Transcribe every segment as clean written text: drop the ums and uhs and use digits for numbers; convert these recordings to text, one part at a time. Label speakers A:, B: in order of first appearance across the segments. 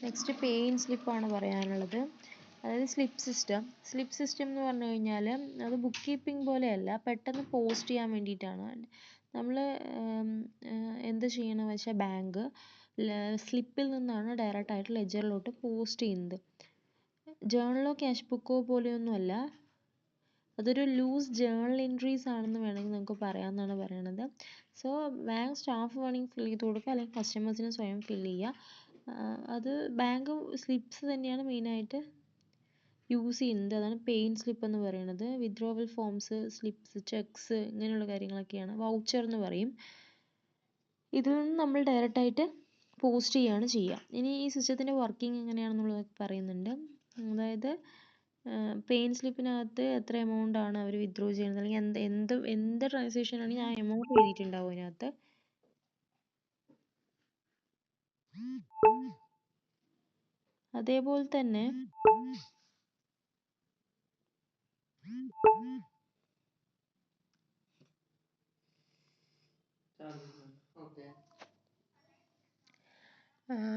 A: Next pay in സ്ലിപ്പാണ് പറയാനുള്ളത്. അതായത് slip system എന്ന് പറഞ്ഞു കഴിഞ്ഞാൽ അത് ബുക്ക് കീപ്പിംഗ് പോലെയല്ല, പെട്ടെന്ന് പോസ്റ്റ് ചെയ്യാൻ വേണ്ടിയിട്ടാണ്. നമ്മൾ എന്ത് ചെയ്യണമെന്ന് വെച്ചാൽ ബാങ്ക് സ്ലിപ്പിൽ നിന്നാണ് ഡയറക്റ്റ് ആയിട്ട് ലെജറിലോട്ട് പോസ്റ്റ് ചെയ്യുന്നത്. ജേർണലോ ക്യാഷ് ബുക്കോ പോലെയൊന്നുമല്ല, അതൊരു ലൂസ് ജേർണൽ എൻട്രീസ് ആണെന്ന് വേണമെങ്കിൽ നമുക്ക് പറയാമെന്നാണ് പറയണത്. സോ ബാങ്ക് സ്റ്റാഫ് വേണമെങ്കിൽ ഫിൽ ചെയ്ത് കൊടുക്കുക, അല്ലെങ്കിൽ കസ്റ്റമേഴ്സിന് സ്വയം ഫിൽ ചെയ്യുക. അത് ബാങ്ക് സ്ലിപ്സ് തന്നെയാണ് മെയിനായിട്ട് യൂസ് ചെയ്യുന്നത്. അതാണ് പേ ഇൻ സ്ലിപ്പ് എന്ന് പറയുന്നത്. വിത്ഡ്രോവൽ ഫോംസ്, സ്ലിപ്സ്, ചെക്സ് ഇങ്ങനെയുള്ള കാര്യങ്ങളൊക്കെയാണ്. വൗച്ചർ എന്ന് പറയും. ഇതിൽ നിന്ന് നമ്മൾ ഡയറക്റ്റ് ആയിട്ട് പോസ്റ്റ് ചെയ്യുകയാണ് ചെയ്യുക. ഇനി ഈ സിസ്റ്റത്തിൻ്റെ വർക്കിംഗ് എങ്ങനെയാണെന്നുള്ളത് പറയുന്നുണ്ട്. അതായത് പേ ഇൻ സ്ലിപ്പിനകത്ത് എത്ര എമൗണ്ട് ആണ് അവർ വിത്ഡ്രോ ചെയ്യുന്നത്, അല്ലെങ്കിൽ എന്ത് ട്രാൻസാക്ഷൻ ആണെങ്കിൽ ആ എമൗണ്ട് എഴുതിയിട്ടുണ്ടാവും അതിനകത്ത്. അതേപോലെ തന്നെ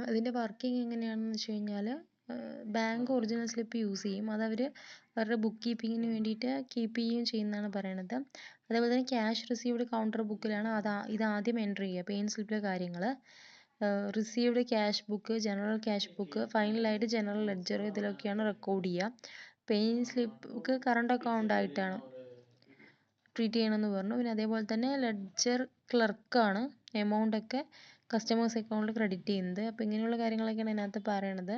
A: അതിൻ്റെ വർക്കിംഗ് എങ്ങനെയാണെന്ന് വെച്ച് കഴിഞ്ഞാൽ ബാങ്ക് ഒറിജിനൽ സ്ലിപ്പ് യൂസ് ചെയ്യും. അതവർ അവരുടെ ബുക്ക് കീപ്പിങ്ങിന് വേണ്ടിയിട്ട് കീപ്പ് ചെയ്യുകയും ചെയ്യുന്നതാണ് പറയണത്. അതേപോലെ തന്നെ ക്യാഷ് റിസീവ്ഡ് കൗണ്ടർ ബുക്കിലാണ് ഇതാദ്യം എൻ്റർ ചെയ്യുക, പേ ഇൻ സ്ലിപ്പിലെ കാര്യങ്ങൾ. Received cash book, general cash book, ഫൈനലായിട്ട് ജനറൽ ലെഡ്ജർ, ഇതിലൊക്കെയാണ് റെക്കോർഡ് ചെയ്യുക. Pay in slip current account ആയിട്ടാണ് ട്രീറ്റ് ചെയ്യണമെന്ന് പറഞ്ഞു. പിന്നെ അതേപോലെ തന്നെ ലെഡ്ജർ ക്ലർക്കാണ് എമൗണ്ടൊക്കെ കസ്റ്റമേഴ്സ് അക്കൗണ്ടിൽ ക്രെഡിറ്റ് ചെയ്യുന്നത്. അപ്പോൾ ഇങ്ങനെയുള്ള കാര്യങ്ങളൊക്കെയാണ് ഇതിനകത്ത് പറയണത്.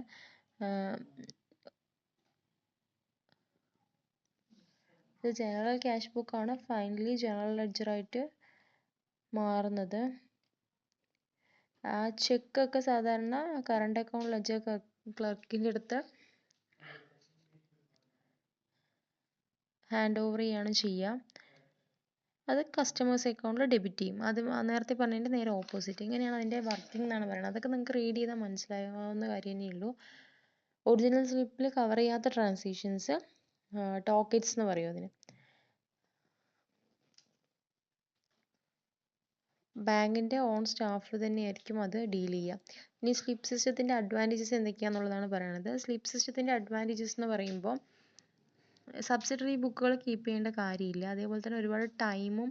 A: ഇത് ജനറൽ ക്യാഷ് ബുക്കാണ് ഫൈനലി ജനറൽ ലെഡ്ജറായിട്ട് മാറുന്നത്. ആ ചെക്കൊക്കെ സാധാരണ കറണ്ട് അക്കൗണ്ട് ലെഡ്ജർ ക്ലർക്കിൻ്റെ അടുത്ത് ഹാൻഡ് ഓവർ ചെയ്യാണ് ചെയ്യുക. അത് കസ്റ്റമേഴ്സ് അക്കൗണ്ടിൽ ഡെബിറ്റ് ചെയ്യും. അത് നേരത്തെ പറഞ്ഞതിൻ്റെ നേരെ ഓപ്പോസിറ്റ്. ഇങ്ങനെയാണ് അതിൻ്റെ വർക്കിംഗ് എന്നാണ് പറയുന്നത്. അതൊക്കെ നിങ്ങൾക്ക് റീഡ് ചെയ്താൽ മനസ്സിലാവുന്ന കാര്യം തന്നെ ഉള്ളൂ. ഒറിജിനൽ സ്ലിപ്പിൽ കവർ ചെയ്യാത്ത ട്രാൻസാക്ഷൻസ് ടോക്കറ്റ്സ് എന്ന് പറയും അതിന്. ബാങ്കിൻ്റെ ഓൺ സ്റ്റാഫ് തന്നെയായിരിക്കും അത് ഡീൽ ചെയ്യുക. ഇനി സ്ലിപ്പ് സിസ്റ്റത്തിൻ്റെ അഡ്വാൻറ്റേജസ് എന്തൊക്കെയാണെന്നുള്ളതാണ് പറയുന്നത്. സ്ലിപ്പ് സിസ്റ്റത്തിൻ്റെ അഡ്വാൻറ്റേജസ് എന്ന് പറയുമ്പോൾ സബ്സിഡറി ബുക്കുകൾ കീപ്പ് ചെയ്യേണ്ട കാര്യമില്ല. അതേപോലെ തന്നെ ഒരുപാട് ടൈമും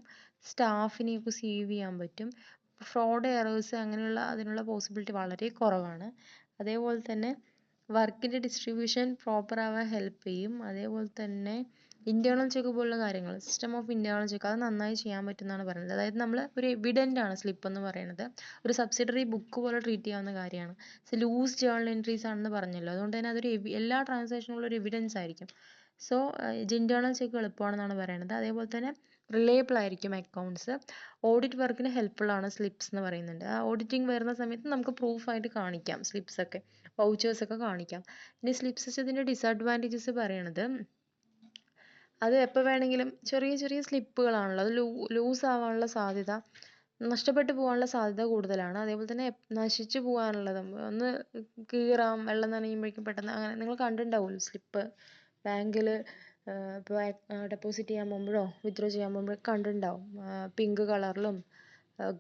A: സ്റ്റാഫിനെയൊക്കെ സേവ് ചെയ്യാൻ പറ്റും. ഫ്രോഡ് എറേഴ്സ് അങ്ങനെയുള്ള അതിനുള്ള പോസിബിലിറ്റി വളരെ കുറവാണ്. അതേപോലെ തന്നെ വർക്കിൻ്റെ ഡിസ്ട്രിബ്യൂഷൻ പ്രോപ്പർ ആവാൻ ഹെൽപ്പ് ചെയ്യും. അതേപോലെ തന്നെ ഇൻറ്റേർണൽ ചെക്ക് പോലുള്ള കാര്യങ്ങൾ, സിസ്റ്റം ഓഫ് ഇൻറ്റേർണൽ ചെക്ക്, അത് നന്നായി ചെയ്യാൻ പറ്റുമെന്നാണ് പറയുന്നത്. അതായത് നമ്മൾ ഒരു എവിഡൻ്റ് ആണ് സ്ലിപ്പ് എന്ന് പറയുന്നത്. ഒരു സബ്സിഡറി ബുക്ക് പോലെ ട്രീറ്റ് ചെയ്യാവുന്ന കാര്യമാണ്. ലൂസ് ജേർണൽ എൻട്രീസ് ആണെന്ന് പറഞ്ഞല്ലോ, അതുകൊണ്ട് തന്നെ അതൊരു എല്ലാ ട്രാൻസാക്ഷനുള്ള ഒരു എവിഡൻസ് ആയിരിക്കും. സോ ഇൻറ്റേർണൽ ചെക്ക് എളുപ്പമാണെന്നാണ് പറയുന്നത്. അതേപോലെ തന്നെ റിലയബിൾ ആയിരിക്കും അക്കൗണ്ട്സ്. ഓഡിറ്റ് വർക്കിന് ഹെൽപ്ഫുൾ ആണ് സ്ലിപ്സ് എന്ന് പറയുന്നുണ്ട്. ആ ഓഡിറ്റിംഗ് വരുന്ന സമയത്ത് നമുക്ക് പ്രൂഫായിട്ട് കാണിക്കാം, സ്ലിപ്സൊക്കെ വൗച്ചേഴ്സൊക്കെ കാണിക്കാം. ഇനി സ്ലിപ്പ് സിസ്റ്റത്തിൻ്റെ ഡിസഡ്വാൻറ്റേജസ് പറയണത്, അത് എപ്പോൾ വേണമെങ്കിലും ചെറിയ ചെറിയ സ്ലിപ്പുകളാണല്ലോ, അത് ലൂസ് ആവാനുള്ള സാധ്യത, നഷ്ടപ്പെട്ടു പോകാനുള്ള സാധ്യത കൂടുതലാണ്. അതേപോലെ തന്നെ നശിച്ചു പോകാനുള്ളത്, ഒന്ന് കീറാം, വെള്ളം നനയുമ്പോഴേക്കും പെട്ടെന്ന്. അങ്ങനെ നിങ്ങൾ കണ്ടിട്ടുണ്ടാവുമല്ലോ സ്ലിപ്പ് ബാങ്കിൽ ഇപ്പോൾ ഡെപ്പോസിറ്റ് ചെയ്യാൻ പോകുമ്പോഴോ വിത്ഡ്രോ ചെയ്യാൻ പോകുമ്പോഴോ കണ്ടിട്ടുണ്ടാവും. പിങ്ക് കളറിലും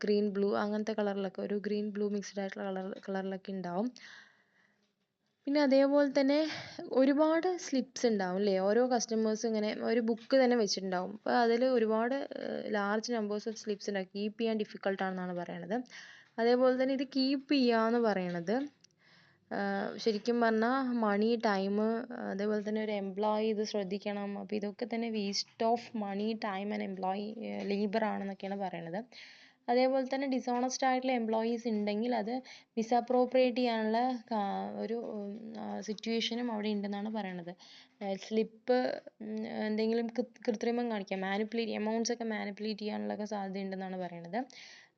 A: ഗ്രീൻ ബ്ലൂ അങ്ങനത്തെ കളറിലൊക്കെ, ഒരു ഗ്രീൻ ബ്ലൂ മിക്സ്ഡ് ആയിട്ടുള്ള കളറിലൊക്കെ ഉണ്ടാവും. പിന്നെ അതേപോലെ തന്നെ ഒരുപാട് സ്ലിപ്സ് ഉണ്ടാവും അല്ലേ, ഓരോ കസ്റ്റമേഴ്സ് ഇങ്ങനെ ഒരു ബുക്ക് തന്നെ വെച്ചിട്ടുണ്ടാവും. അപ്പോൾ അതിൽ ഒരുപാട് ലാർജ് നമ്പേഴ്സ് ഓഫ് സ്ലിപ്സ് ഉണ്ടാവും. കീപ്പ് ചെയ്യാൻ ഡിഫിക്കൾട്ടാണെന്നാണ് പറയണത്. അതേപോലെ തന്നെ ഇത് കീപ്പ് ചെയ്യാന്ന് പറയണത് ശരിക്കും പറഞ്ഞാൽ മണി, ടൈം, അതേപോലെ തന്നെ ഒരു എംപ്ലോയി ഇത് ശ്രദ്ധിക്കണം. അപ്പോൾ ഇതൊക്കെ തന്നെ waste of money, time and employee labour ആണെന്നൊക്കെയാണ് പറയണത്. അതേപോലെ തന്നെ ഡിസോണസ്റ്റ് ആയിട്ടുള്ള എംപ്ലോയീസ് ഉണ്ടെങ്കിൽ അത് മിസ്അപ്രോപ്രിയേറ്റ് ചെയ്യാനുള്ള ഒരു സിറ്റുവേഷനും അവിടെ ഉണ്ടെന്നാണ് പറയണത്. സ്ലിപ്പ് എന്തെങ്കിലും കൃത്രിമം കാണിക്കാം, എമൗണ്ട്സ് ഒക്കെ മാനിപ്പുലേറ്റ് ചെയ്യാനുള്ളൊക്കെ സാധ്യത ഉണ്ടെന്നാണ് പറയണത്.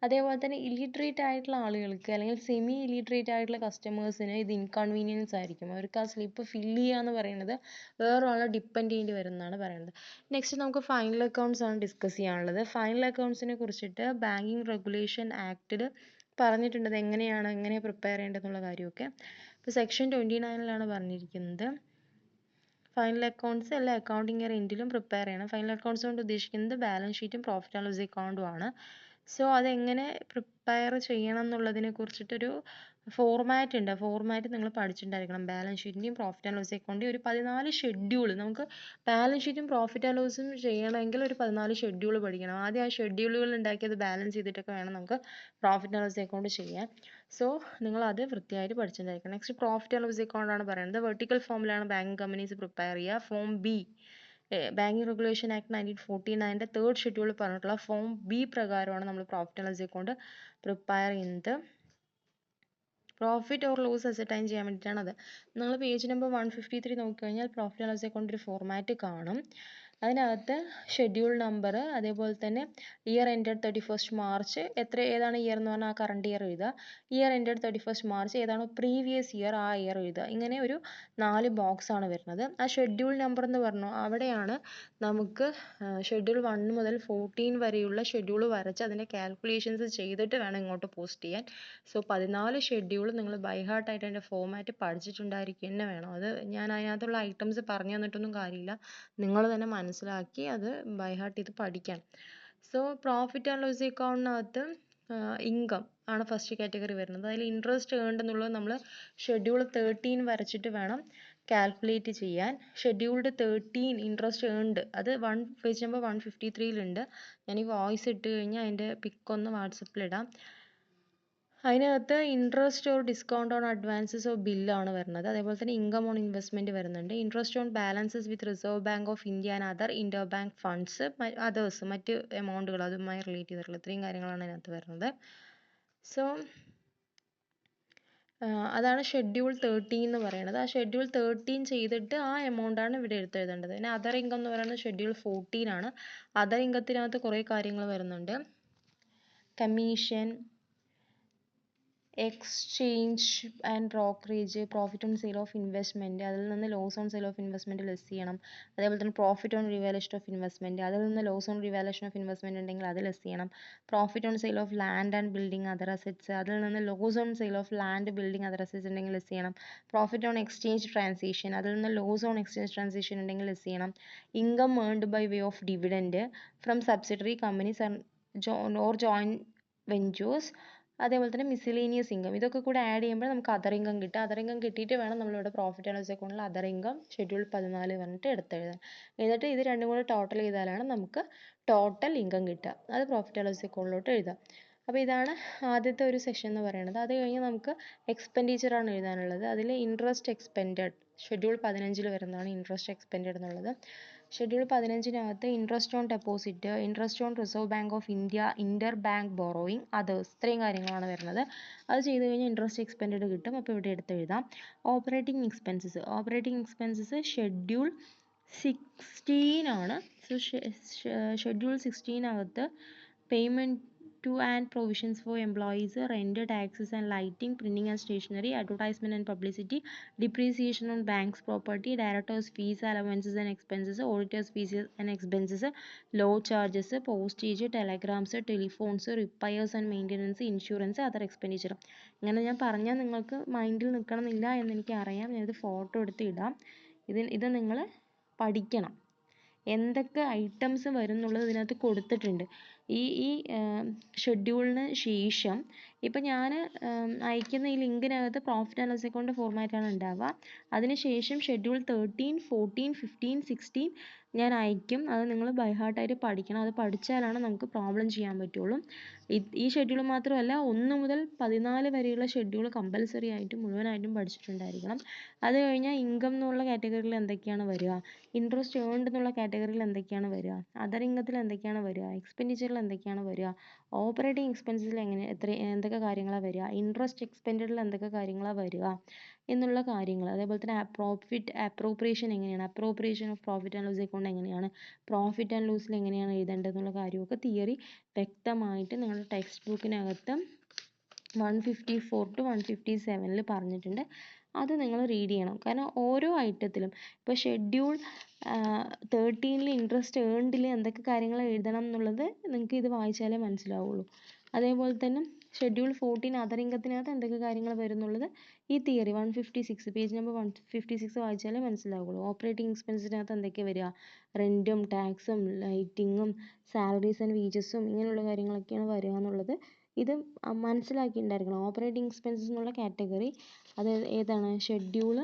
A: അതേപോലെ തന്നെ ഇല്ലിറ്ററേറ്റ് ആയിട്ടുള്ള ആളുകൾക്ക് അല്ലെങ്കിൽ സെമി ഇല്ലിറ്ററേറ്റ് ആയിട്ടുള്ള കസ്റ്റമേഴ്സിന് ഇത് ഇൻകൺവീനിയൻസ് ആയിരിക്കും. അവർക്ക് ആ സ്ലിപ്പ് ഫില്ല് ചെയ്യുക എന്ന് പറയുന്നത് വേറൊരാളെ ഡിപ്പെൻഡ് ചെയ്യേണ്ടി വരും എന്നാണ് പറയുന്നത്. നെക്സ്റ്റ് നമുക്ക് ഫൈനൽ അക്കൗണ്ട്സ് ആണ് ഡിസ്കസ് ചെയ്യാനുള്ളത്. ഫൈനൽ അക്കൗണ്ട്സിനെ കുറിച്ചിട്ട് ബാങ്കിങ് റെഗുലേഷൻ ആക്ടിൽ പറഞ്ഞിട്ടുണ്ട് എങ്ങനെ പ്രിപ്പയർ ചെയ്യേണ്ടതെന്നുള്ള കാര്യമൊക്കെ. ഇപ്പോൾ സെക്ഷൻ 29 പറഞ്ഞിരിക്കുന്നത് ഫൈനൽ അക്കൗണ്ട്സ് എല്ലാ അക്കൗണ്ടിങ് ഇയർ എൻഡിലും പ്രിപ്പയർ ചെയ്യണം. ഫൈനൽ അക്കൗണ്ട്സ് കൊണ്ട് ഉദ്ദേശിക്കുന്നത് ബാലൻസ് ഷീറ്റും പ്രോഫിറ്റ് ആൻഡ് ലോസ് അക്കൗണ്ടും ആണ്. സോ അതെങ്ങനെ പ്രിപ്പയർ ചെയ്യണം എന്നുള്ളതിനെ കുറിച്ചിട്ടൊരു ഫോർമാറ്റ് ഉണ്ട്. ആ ഫോർമാറ്റ് നിങ്ങൾ പഠിച്ചിട്ടുണ്ടായിരിക്കണം. ബാലൻസ് ഷീറ്റിൻ്റെയും പ്രോഫിറ്റ് ആൻഡ് ലോസ് അക്കൗണ്ടിൻ്റെയും ഒരു 14 ഷെഡ്യൂൾ. നമുക്ക് ബാലൻസ് ഷീറ്റും പ്രോഫിറ്റ് ആൻഡ് ലോസും ചെയ്യണമെങ്കിൽ ഒരു 14 ഷെഡ്യൂൾ പഠിക്കണം. ആദ്യം ആ ഷെഡ്യൂളുകൾ ഉണ്ടാക്കി അത് ബാലൻസ് ചെയ്തിട്ടൊക്കെ വേണം നമുക്ക് പ്രോഫിറ്റ് ആൻഡ് ലോസ് അക്കൗണ്ട് ചെയ്യാൻ. സോ നിങ്ങൾ അത് വൃത്തിയായിട്ട് പഠിച്ചിട്ടുണ്ടായിരിക്കണം. Next profit and loss account ആണ് പറയുന്നത്. വെർട്ടിക്കൽ ഫോമിലാണ് ബാങ്കിങ് കമ്പനീസ് പ്രിപ്പയർ ചെയ്യുക. Form B, banking regulation act 1949 third schedule പറഞ്ഞിട്ടുള്ള ഫോം ബി പ്രകാരമാണ് നമ്മൾ profit and loss account prepare ചെയ്യുന്നത്. പ്രോഫിറ്റ് ഓർ ലോസ് അസർട്ടൈൻ ചെയ്യാൻ വേണ്ടിയിട്ടാണ് അത്. നിങ്ങൾ പേജ് നമ്പർ 153 നോക്കിക്കഴിഞ്ഞാൽ പ്രോഫിറ്റ് ആൻഡ് ലോസ് അക്കൗണ്ട് ഒരു ഫോർമാറ്റ് കാണും. അതിനകത്ത് ഷെഡ്യൂൾ നമ്പർ, അതേപോലെ തന്നെ ഇയർ എൻഡഡ് 31st മാർച്ച്, ഏതാണ് ഇയർ എന്ന് പറഞ്ഞാൽ ആ കറണ്ട് ഇയർ എഴുതുക. ഇയർ എൻഡഡ് 31st മാർച്ച് ഏതാണോ പ്രീവിയസ് ഇയർ ആ ഇയർ എഴുതുക. ഇങ്ങനെ ഒരു 4 ബോക്സ് ആണ് വരുന്നത്. ആ ഷെഡ്യൂൾ നമ്പർ എന്ന് പറഞ്ഞു അവിടെയാണ് നമുക്ക് ഷെഡ്യൂൾ 1 മുതൽ 14 വരെയുള്ള ഷെഡ്യൂൾ വരച്ച് അതിൻ്റെ കാൽക്കുലേഷൻസ് ചെയ്തിട്ട് വേണം ഇങ്ങോട്ട് പോസ്റ്റ് ചെയ്യാൻ. സോ 14 ഷെഡ്യൂൾ നിങ്ങൾ ബൈ ഹാർട്ടായിട്ട് അതിൻ്റെ ഫോമാറ്റ് പഠിച്ചിട്ടുണ്ടായിരിക്കുക തന്നെ വേണം. അത് ഞാൻ അതിനകത്തുള്ള ഐറ്റംസ് പറഞ്ഞു തന്നിട്ടൊന്നും കാര്യമില്ല, നിങ്ങൾ തന്നെ മനസ്സിലാക്കി അത് ബൈ ഹാർട്ട് ചെയ്ത് പഠിക്കണം. സോ പ്രോഫിറ്റ് ആൻഡ് ലോസ് അക്കൗണ്ടിനകത്ത് ഇൻകം ആണ് ഫസ്റ്റ് കാറ്റഗറി വരുന്നത്. അതിൽ ഇൻട്രസ്റ്റ് ഏൺഡ് എന്നുള്ളത് നമ്മൾ ഷെഡ്യൂൾ 13 വരച്ചിട്ട് വേണം കാൽക്കുലേറ്റ് ചെയ്യാൻ. ഷെഡ്യൂൾഡ് 13 ഇൻട്രസ്റ്റ് ഏൺഡ് അത് പേജ് നമ്പർ 153 ഞാൻ ഈ വോയിസ് ഇട്ട് കഴിഞ്ഞാൽ അതിൻ്റെ പിക്കൊന്ന് വാട്സപ്പിൽ ഇടാം. അതിനകത്ത് interest or discount on advances or ബില്ലാണ് വരുന്നത്. അതേപോലെ തന്നെ ഇൻകം ഓൺ ഇൻവെസ്റ്റ്മെൻറ്റ് വരുന്നുണ്ട്. Interest on balances with reserve bank of India and other Inter bank funds, others മറ്റ് എമൗണ്ടുകൾ അതുമായി റിലേറ്റ് ചെയ്തിട്ടുള്ള ഇത്രയും കാര്യങ്ങളാണ് അതിനകത്ത് വരുന്നത്. സോ അതാണ് ഷെഡ്യൂൾ 13 എന്ന് പറയുന്നത്. ആ ഷെഡ്യൂൾ 13 ചെയ്തിട്ട് ആ എമൗണ്ടാണ് ഇവിടെ എടുത്തെഴുതേണ്ടത്. പിന്നെ അതർ ഇൻകം എന്ന് പറയുന്നത് ഷെഡ്യൂൾ 14 ആണ്. അതർ ഇൻകത്തിനകത്ത് കുറേ കാര്യങ്ങൾ വരുന്നുണ്ട്. Commission, exchange and brokerage, profit on sale of investment, അതിൽ നിന്ന് loss on sale of investment less ചെയ്യണം. അതേപോലെ തന്നെ profit on revaluation of investment, അതിൽ നിന്ന് loss on revaluation of investment ഉണ്ടെങ്കിൽ അത് ലെസ് ചെയ്യണം. Profit on sale of land and building other assets, അതിൽ നിന്ന് loss on sale of land building other assets ഉണ്ടെങ്കിൽ ലെസ് ചെയ്യണം. പ്രോഫിറ്റ് ഓൺ എക്സ്ചേഞ്ച് ട്രാൻസാക്ഷൻ, അതിൽ നിന്ന് ലോസ് ഓൺ എക്സ്ചേഞ്ച് ട്രാൻസാക്ഷൻ ഉണ്ടെങ്കിൽ ലെസ് ചെയ്യണം. Income earned by way of dividend from subsidiary companies or joint ventures, അതേപോലെ തന്നെ മിസിലേനിയസ് ഇൻകം, ഇതൊക്കെ കൂടെ ആഡ് ചെയ്യുമ്പോൾ നമുക്ക് അതർ ഇൻകം കിട്ടുക. അതർ ഇൻകം കിട്ടിയിട്ട് വേണം നമ്മളിവിടെ പ്രോഫിറ്റ് ആൻഡ് ലോസ് അക്കൗണ്ടിൽ അതർ ഇൻകം ഷെഡ്യൂൾ 14 പറഞ്ഞിട്ട് എടുത്തെഴുതാൻ. എന്നിട്ട് ഇത് രണ്ടും കൂടെ ടോട്ടൽ ചെയ്താലാണ് നമുക്ക് ടോട്ടൽ ഇൻകം കിട്ടുക. അത് പ്രോഫിറ്റ് ആൻഡ് ലോസ് അക്കൗണ്ടിലോട്ട് എഴുതാം. അപ്പോൾ ഇതാണ് ആദ്യത്തെ ഒരു സെഷൻ എന്ന് പറയുന്നത്. അത് കഴിഞ്ഞ് നമുക്ക് എക്സ്പെൻഡിച്ചർ ആണ് എഴുതാനുള്ളത്. അതിൽ ഇൻട്രസ്റ്റ് എക്സ്പെൻഡഡ് ഷെഡ്യൂൾ 15 വരുന്നതാണ് ഇൻട്രസ്റ്റ് എക്സ്പെൻഡഡ് എന്നുള്ളത്. Schedule 15 interest on deposit, interest on reserve bank of India, Inter bank borrowing, others, ഇത്രയും കാര്യങ്ങളാണ് വരുന്നത്. അത് ചെയ്ത് കഴിഞ്ഞാൽ ഇൻട്രസ്റ്റ് എക്സ്പെൻഡഡ് കിട്ടും. അപ്പോൾ ഇവിടെ എടുത്ത് എഴുതാം. ഓപ്പറേറ്റിംഗ് എക്സ്പെൻസസ് ഷെഡ്യൂൾ 16 ആണ്. So schedule 16 payment to and provisions for employees, rent, taxes and lighting, printing and stationery, advertisement and publicity, depreciation on bank's property, directors fees, allowances and expenses, auditors fees and expenses, law charges, postage, telegrams, telephones, repairs and maintenance, insurance, other expenditure. ഇങ്ങനെ ഞാൻ പറഞ്ഞാൽ നിങ്ങൾക്ക് മൈൻഡിൽ നിൽക്കണമെന്നില്ല എന്നെനിക്ക് അറിയാം. ഞാനിത് photo എടുത്ത് ഇടാം. ഇത് നിങ്ങൾ പഠിക്കണം. എന്തൊക്കെ ഐറ്റംസ് വരും എന്നുള്ളത് ഇതിനകത്ത് കൊടുത്തിട്ടുണ്ട്. ഈ ഷെഡ്യൂളിന് ശേഷം ഇപ്പം ഞാൻ അയക്കുന്ന ഈ ലിങ്കിനകത്ത് പ്രോഫിറ്റ് ആൻഡ് ലോസ് അക്കൗണ്ട് ഫോർമാറ്റാണ് ഉണ്ടാവുക. അതിനുശേഷം ഷെഡ്യൂൾ 13, 14, 15, 16 ഞാൻ അയക്കും. അത് നിങ്ങൾ ബൈ ഹാർട്ടായിട്ട് പഠിക്കണം. അത് പഠിച്ചാലാണ് നമുക്ക് പ്രോബ്ലം ചെയ്യാൻ പറ്റുള്ളൂ. ഈ ഷെഡ്യൂൾ മാത്രമല്ല 1 മുതൽ 14 വരെയുള്ള ഷെഡ്യൂൾ കമ്പൽസറി ആയിട്ട് മുഴുവനായിട്ടും പഠിച്ചിട്ടുണ്ടായിരിക്കണം. അത് കഴിഞ്ഞാൽ ഇൻകം എന്നുള്ള കാറ്റഗറിയിൽ എന്തൊക്കെയാണ് വരിക, ഇൻട്രസ്റ്റ് ഏൺഡ് എന്നുള്ള കാറ്റഗറിയിൽ എന്തൊക്കെയാണ് വരിക, അതർ ഇൻകത്തിൽ എന്തൊക്കെയാണ് വരിക, എക്സ്പെൻഡിച്ചറിൽ എന്തൊക്കെയാണ് വരിക, ഓപ്പറേറ്റിംഗ് എക്സ്പെൻസിൽ എന്തൊക്കെ കാര്യങ്ങളാണ് വരിക, ഇൻട്രസ്റ്റ് എക്സ്പെൻഡഡിൽ എന്തൊക്കെ കാര്യങ്ങളാണ് വരിക എന്നുള്ള കാര്യങ്ങൾ. അതേപോലെ തന്നെ അപ്രോപ്രിയേഷൻ എങ്ങനെയാണ്, appropriation of profit and loss account എങ്ങനെയാണ്, പ്രോഫിറ്റ് ആൻഡ് ലോസിൽ എങ്ങനെയാണ് എഴുതേണ്ടത് എന്നുള്ള കാര്യമൊക്കെ തിയറി വ്യക്തമായിട്ട് നിങ്ങളുടെ ടെക്സ്റ്റ് ബുക്കിനകത്ത് 154 to 157 പറഞ്ഞിട്ടുണ്ട്. അത് നിങ്ങൾ റീഡ് ചെയ്യണം. കാരണം ഓരോ ഐറ്റത്തിലും ഇപ്പോൾ ഷെഡ്യൂൾ 13 ഇൻട്രസ്റ്റ് ഏൺഡിൽ എന്തൊക്കെ കാര്യങ്ങൾ എഴുതണം എന്നുള്ളത് നിങ്ങൾക്ക് ഇത് വായിച്ചാലേ മനസ്സിലാവുള്ളൂ. അതേപോലെ തന്നെ ഷെഡ്യൂൾ 14 അതർ ഇൻകത്തിനകത്ത് എന്തൊക്കെ കാര്യങ്ങൾ വരുന്നുള്ളത് ഈ തിയറി 156 പേജ് നമ്പർ 156 വായിച്ചാലേ മനസ്സിലാവുള്ളൂ. ഓപ്പറേറ്റിംഗ് എക്സ്പെൻസിനകത്ത് എന്തൊക്കെ വരിക, റെൻറ്റും ടാക്സും ലൈറ്റിങ്ങും സാലറീസ് ആൻഡ് വേജസും ഇങ്ങനെയുള്ള കാര്യങ്ങളൊക്കെയാണ് വരിക എന്നുള്ളത് ഇത് മനസ്സിലാക്കിയിട്ടുണ്ടായിരിക്കണം. ഓപ്പറേറ്റിംഗ് എക്സ്പെൻസസ് എന്നുള്ള കാറ്റഗറി അത് ഏതാണ്, ഷെഡ്യൂള്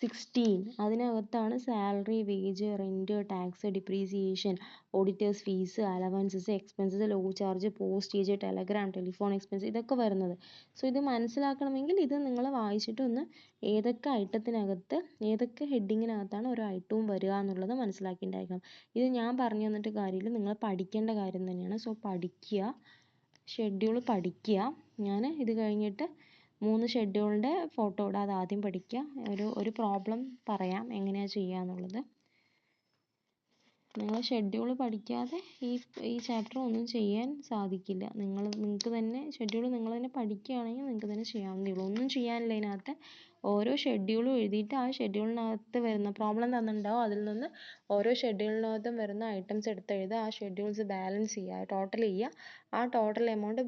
A: 16 അതിനകത്താണ് salary, wage, rent, tax, depreciation, auditors fees, allowances, expenses, law charge, postage, telegram, telephone expense ഇതൊക്കെ വരുന്നത്. സോ ഇത് മനസ്സിലാക്കണമെങ്കിൽ ഇത് നിങ്ങൾ വായിച്ചിട്ട് ഒന്ന് ഏതൊക്കെ ഐറ്റത്തിനകത്ത് ഏതൊക്കെ ഹെഡിങ്ങിനകത്താണ് ഓരോ ഐറ്റവും വരിക എന്നുള്ളത് മനസ്സിലാക്കിയിട്ടുണ്ടായിരിക്കണം. ഇത് ഞാൻ പറഞ്ഞു തന്നിട്ട് കാര്യമില്ല, നിങ്ങൾ പഠിക്കേണ്ട കാര്യം തന്നെയാണ്. സോ പഠിക്കുക, ഷെഡ്യൂൾ പഠിക്കുക. ഞാൻ ഇത് കഴിഞ്ഞിട്ട് 3 ഷെഡ്യൂളിൻ്റെ ഫോട്ടോ ഇടാം, അത് ആദ്യം പഠിക്കുക. ഒരു പ്രോബ്ലം പറയാം എങ്ങനെയാണ് ചെയ്യുക എന്നുള്ളത്. നിങ്ങൾ ഷെഡ്യൂൾ പഠിക്കാതെ ഈ ചാപ്റ്റർ ഒന്നും ചെയ്യാൻ സാധിക്കില്ല. നിങ്ങൾക്ക് തന്നെ ഷെഡ്യൂൾ നിങ്ങൾ തന്നെ പഠിക്കുകയാണെങ്കിൽ നിങ്ങൾക്ക് തന്നെ ചെയ്യാവുന്നതേ ഉള്ളൂ. ഒന്നും ചെയ്യാനില്ല ഇതിനകത്ത്. ഓരോ ഷെഡ്യൂളും എഴുതിയിട്ട് ആ ഷെഡ്യൂളിനകത്ത് വരുന്ന പ്രോബ്ലം തന്നിട്ടുണ്ടാവും, അതിൽ നിന്ന് ഓരോ ഷെഡ്യൂളിനകത്തും വരുന്ന ഐറ്റംസ് എടുത്ത് എഴുതുക, ആ ഷെഡ്യൂൾസ് ബാലൻസ് ചെയ്യുക, ടോട്ടൽ ചെയ്യുക, ആ total amount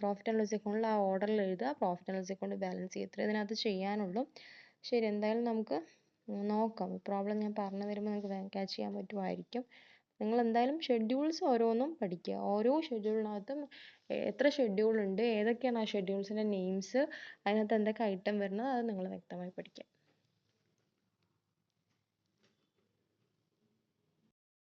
A: profit and loss അക്കൗണ്ടിൽ ആ ഓർഡറിൽ എഴുതുക, profit and loss account balance ചെയ്യുക. ഇത്രയും ഇതിനകത്ത് ചെയ്യാനുള്ളൂ. ശരി, എന്തായാലും നമുക്ക് നോക്കാം. പ്രോബ്ലം ഞാൻ പറഞ്ഞു തരുമ്പോൾ നിങ്ങൾക്ക് ക്യാച്ച് ചെയ്യാൻ പറ്റുമായിരിക്കും. നിങ്ങൾ എന്തായാലും ഷെഡ്യൂൾസ് ഓരോന്നും പഠിക്കുക. ഓരോ ഷെഡ്യൂളിനകത്തും എത്ര ഷെഡ്യൂൾ ഉണ്ട്, ഏതൊക്കെയാണ് ആ ഷെഡ്യൂൾസിൻ്റെ നെയിംസ്, അതിനകത്ത് എന്തൊക്കെ ഐറ്റം വരുന്നത്, അത് നിങ്ങൾ വ്യക്തമായി പഠിക്കുക.